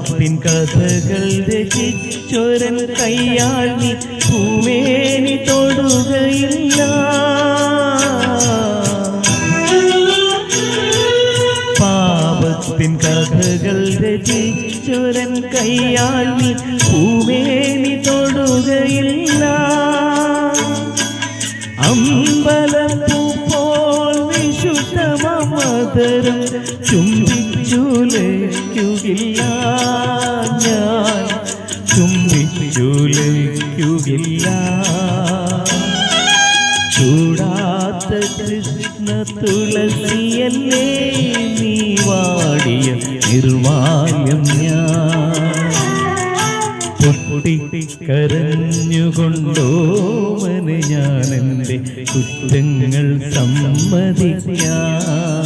പാപത്തിൻ കഥകൾ രചിച്ചൊരൻ കയ്യാൽ നീ ഭൂമേനി തൊടുകയില്ല. പാപത്തിൻ കഥകൾ രചിച്ചൊരൻ കയ്യാൽ നീ ഭൂമേനി തൊടുകയില്ല. അമ്പലപ്പൂ പോൽ വിശുദ്ധമതരം ചുംബിച്ചുലയ്ക്കുകയില്ല, ഞാൻ ചുംബിച്ചുലയ്ക്കുകയില്ല. ചൂടാത്ത കൃഷ്ണ തുളസിയല്ലേ നീ വാടിയ നിർമാല്യം. ഞാൻ പൊട്ടിക്കരഞ്ഞുകൊണ്ടോമനെ ഞാൻ എൻ്റെ കുറ്റങ്ങൾ സമ്മതിക്കാം.